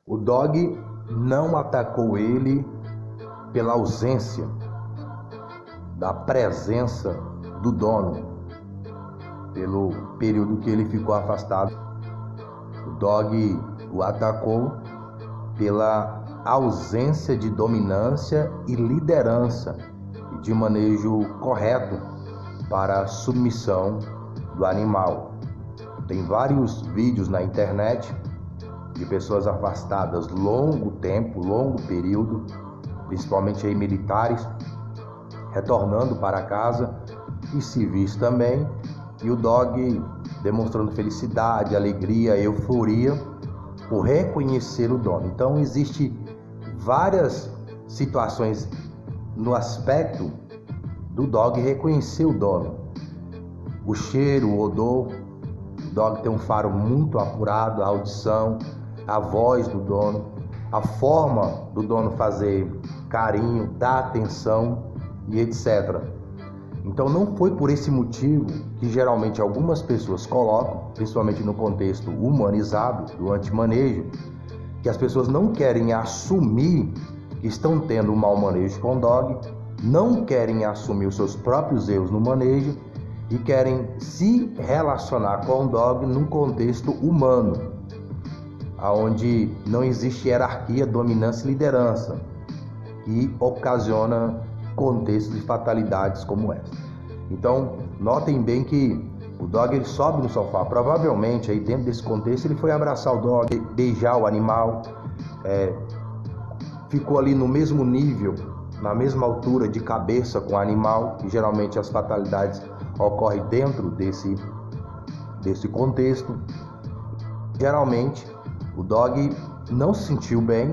O dog não atacou ele pela ausência da presença do dono, pelo período que ele ficou afastado. O dog o atacou pela ausência de dominância e liderança e de manejo correto para a submissão do animal. Tem vários vídeos na internet de pessoas afastadas longo tempo, longo período, principalmente aí militares, retornando para casa, e civis também, e o dog demonstrando felicidade, alegria, euforia por reconhecer o dono. Então existe várias situações no aspecto do dog reconhecer o dono. O cheiro, o odor, o dog tem um faro muito apurado, a audição, a voz do dono, a forma do dono fazer carinho, dar atenção e etc. Então não foi por esse motivo que geralmente algumas pessoas colocam, principalmente no contexto humanizado do antimanejo, que as pessoas não querem assumir que estão tendo um mau manejo com o dog, não querem assumir os seus próprios erros no manejo e querem se relacionar com o dog num contexto humano, onde não existe hierarquia, dominância e liderança, que ocasiona contextos de fatalidades como essa. Então, notem bem que o dog ele sobe no sofá. Provavelmente, aí dentro desse contexto, ele foi abraçar o dog, beijar o animal, ficou ali no mesmo nível, na mesma altura de cabeça com o animal, e geralmente as fatalidades ocorrem dentro desse contexto. Geralmente, o dog não se sentiu bem.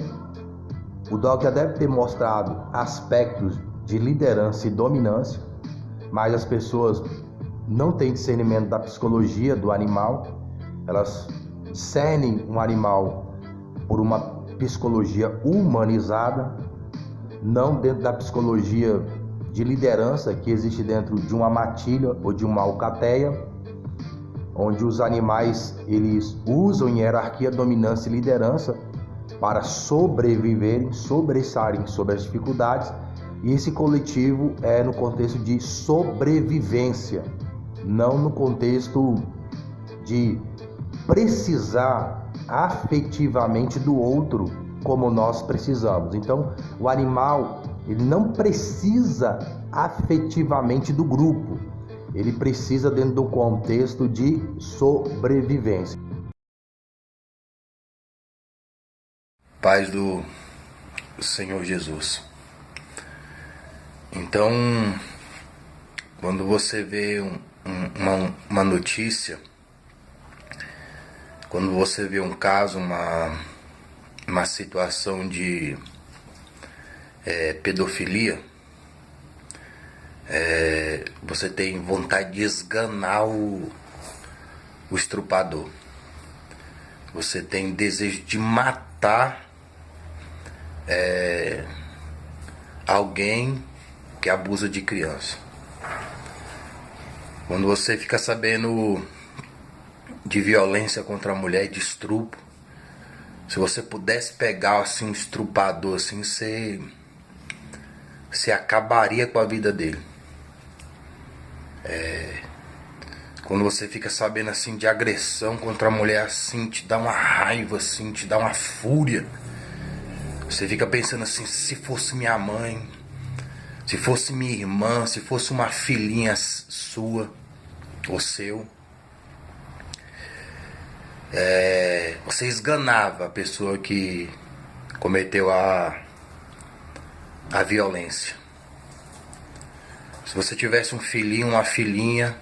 O dog já deve ter mostrado aspectos de liderança e dominância, mas as pessoas não têm discernimento da psicologia do animal. Elas discernem um animal por uma psicologia humanizada, não dentro da psicologia de liderança que existe dentro de uma matilha ou de uma alcateia, onde os animais eles usam em hierarquia, dominância e liderança para sobreviverem, sobressaírem sobre as dificuldades. E esse coletivo é no contexto de sobrevivência, não no contexto de precisar afetivamente do outro como nós precisamos. Então, o animal ele não precisa afetivamente do grupo, ele precisa dentro do contexto de sobrevivência. Paz do Senhor Jesus. Então, quando você vê uma notícia, quando você vê um caso, uma situação de pedofilia, você tem vontade de esganar o estrupador. Você tem desejo de matar alguém que abusa de criança. Quando você fica sabendo de violência contra a mulher e de estupro, se você pudesse pegar assim um estrupador assim, você acabaria com a vida dele. Quando você fica sabendo assim de agressão contra a mulher assim, te dá uma raiva assim, te dá uma fúria. Você fica pensando assim, se fosse minha mãe, se fosse minha irmã, se fosse uma filhinha sua ou seu, você esganava a pessoa que cometeu a violência. Se você tivesse um filhinho, uma filhinha,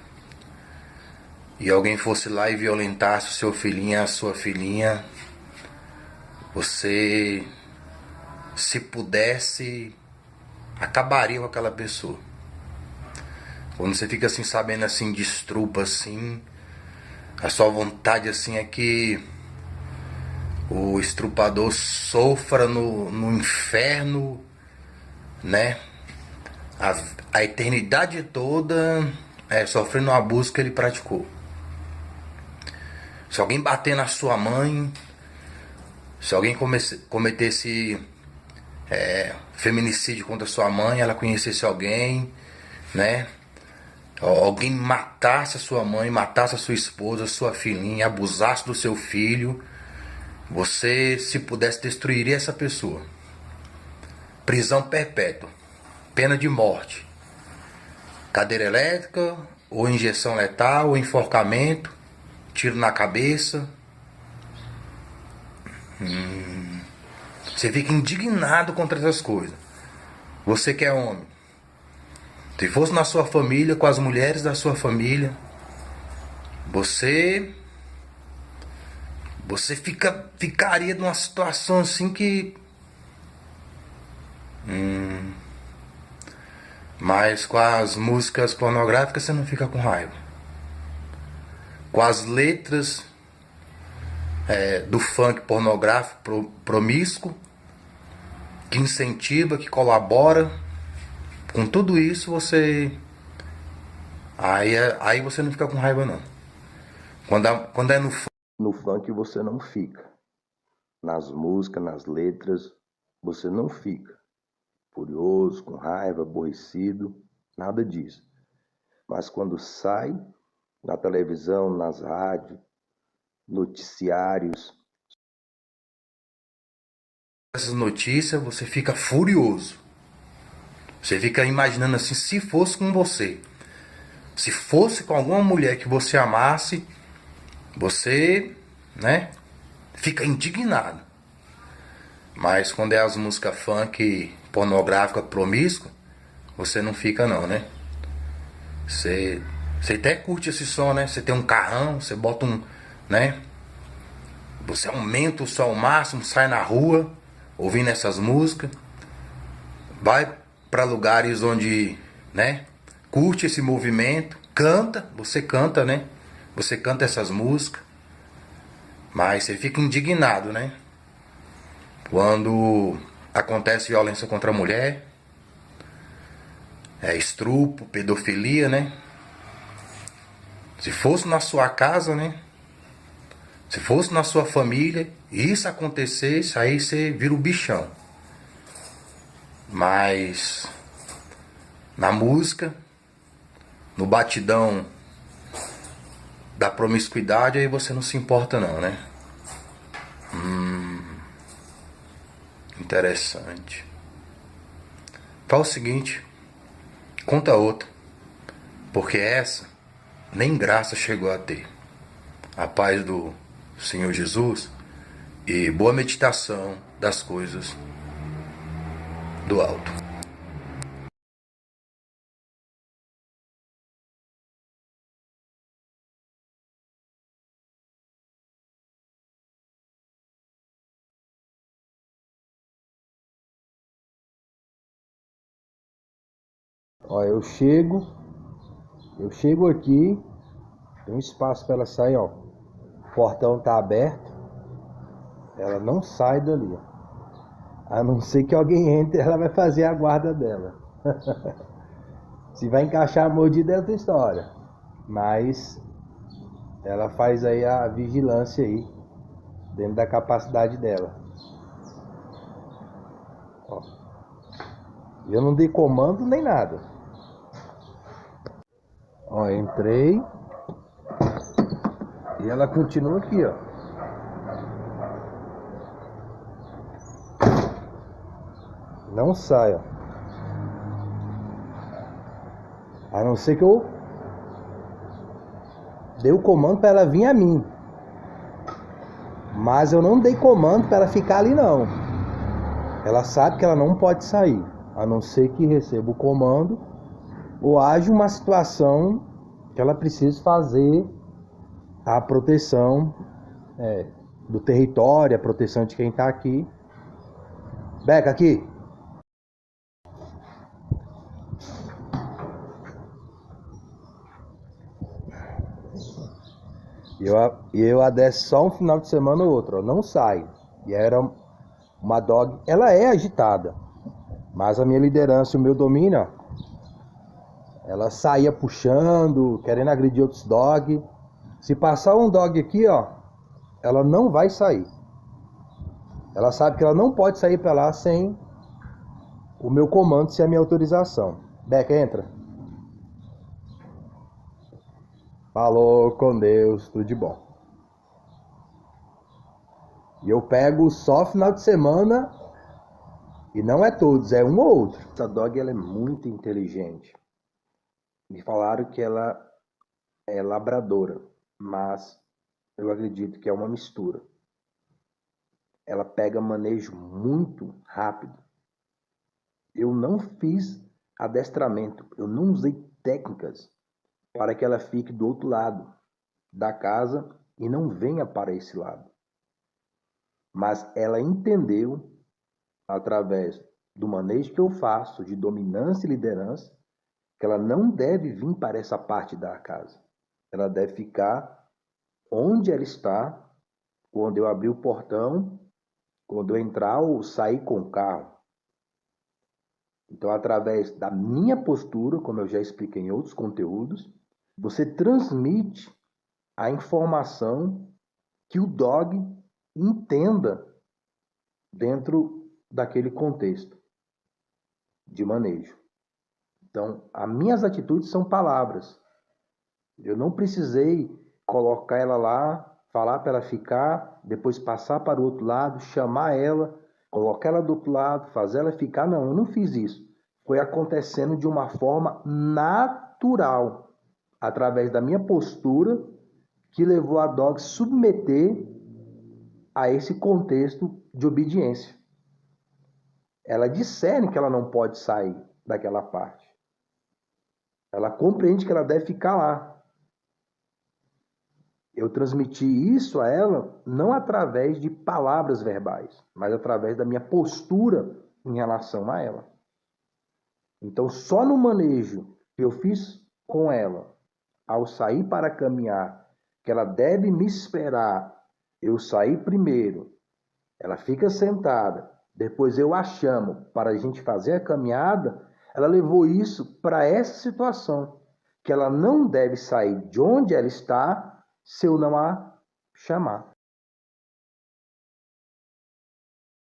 e alguém fosse lá e violentasse o seu filhinho, a sua filhinha, você, se pudesse, acabaria com aquela pessoa. Quando você fica assim sabendo assim de estrupa assim, a sua vontade assim é que o estrupador sofra no inferno, né? A eternidade toda sofrendo o abuso que ele praticou. Se alguém bater na sua mãe, Se alguém cometesse feminicídio contra sua mãe, ela conhecesse alguém, né? Alguém matasse a sua mãe, matasse a sua esposa, a sua filhinha, abusasse do seu filho, você, se pudesse, destruiria essa pessoa. Prisão perpétua, pena de morte, cadeira elétrica, ou injeção letal, ou enforcamento, tiro na cabeça. Você fica indignado contra essas coisas. Você que é homem, se fosse na sua família, com as mulheres da sua família, você ficaria numa situação assim que... Mas com as músicas pornográficas você não fica com raiva. Com as letras do funk pornográfico promíscuo, que incentiva, que colabora, com tudo isso você... Aí você não fica com raiva não. Quando é no funk você não fica. Nas músicas, nas letras, você não fica furioso, com raiva, aborrecido, nada disso. Mas quando sai na televisão, nas rádios, noticiários, essas notícias, você fica furioso. Você fica imaginando assim, se fosse com você, se fosse com alguma mulher que você amasse, você, né, fica indignado. Mas quando é as músicas funk, pornográfica, promíscua, você não fica não, né? Você até curte esse som, né? Você tem um carrão, você bota né? Você aumenta o som ao máximo, sai na rua ouvindo essas músicas, vai para lugares onde, né, curte esse movimento, você canta, né? Você canta essas músicas, mas você fica indignado, né? Quando acontece violência contra a mulher, estupro, pedofilia, né? Se fosse na sua casa, né? Se fosse na sua família, e isso acontecesse, aí você vira o bichão. Mas na música, no batidão da promiscuidade, aí você não se importa não, né? Interessante. Faz o seguinte, conta outra, porque essa nem graça chegou a ter. A paz do Senhor Jesus e boa meditação das coisas do alto. Ó, eu chego aqui, tem um espaço para ela sair, ó. O portão tá aberto, ela não sai dali, ó. A não ser que alguém entre, ela vai fazer a guarda dela. Se vai encaixar a mordida é outra história, mas ela faz aí a vigilância aí, dentro da capacidade dela. Ó. Eu não dei comando nem nada. Ó, entrei e ela continua aqui, ó. Não sai, ó. A não ser que eu dei o comando para ela vir a mim. Mas eu não dei comando para ela ficar ali não. Ela sabe que ela não pode sair, a não ser que receba o comando ou haja uma situação que ela precise fazer a proteção do território, a proteção de quem está aqui. Beca, aqui. E eu a desce só um final de semana ou outro, ó, não sai. E era uma dog, ela é agitada, mas a minha liderança, o meu domínio, ó, ela saía puxando, querendo agredir outros dog. Se passar um dog aqui, ó, ela não vai sair. Ela sabe que ela não pode sair para lá sem o meu comando, sem a minha autorização. Beca, entra. Falou com Deus, tudo de bom. E eu pego só final de semana, e não é todos, é um ou outro. Essa dog ela é muito inteligente. Me falaram que ela é labradora, mas eu acredito que é uma mistura. Ela pega manejo muito rápido. Eu não fiz adestramento, eu não usei técnicas para que ela fique do outro lado da casa e não venha para esse lado. Mas ela entendeu, através do manejo que eu faço, de dominância e liderança, que ela não deve vir para essa parte da casa. Ela deve ficar onde ela está, quando eu abrir o portão, quando eu entrar ou sair com o carro. Então, através da minha postura, como eu já expliquei em outros conteúdos, você transmite a informação que o dog entenda dentro daquele contexto de manejo. Então, as minhas atitudes são palavras. Eu não precisei colocar ela lá, falar para ela ficar, depois passar para o outro lado, chamar ela, colocar ela do outro lado, fazer ela ficar. Não, eu não fiz isso. Foi acontecendo de uma forma natural, através da minha postura, que levou a dog submeter a esse contexto de obediência. Ela discerne que ela não pode sair daquela parte. Ela compreende que ela deve ficar lá. Eu transmiti isso a ela não através de palavras verbais, mas através da minha postura em relação a ela. Então, só no manejo que eu fiz com ela, ao sair para caminhar, que ela deve me esperar, eu sair primeiro, ela fica sentada, depois eu a chamo para a gente fazer a caminhada, ela levou isso para essa situação, que ela não deve sair de onde ela está se eu não a chamar.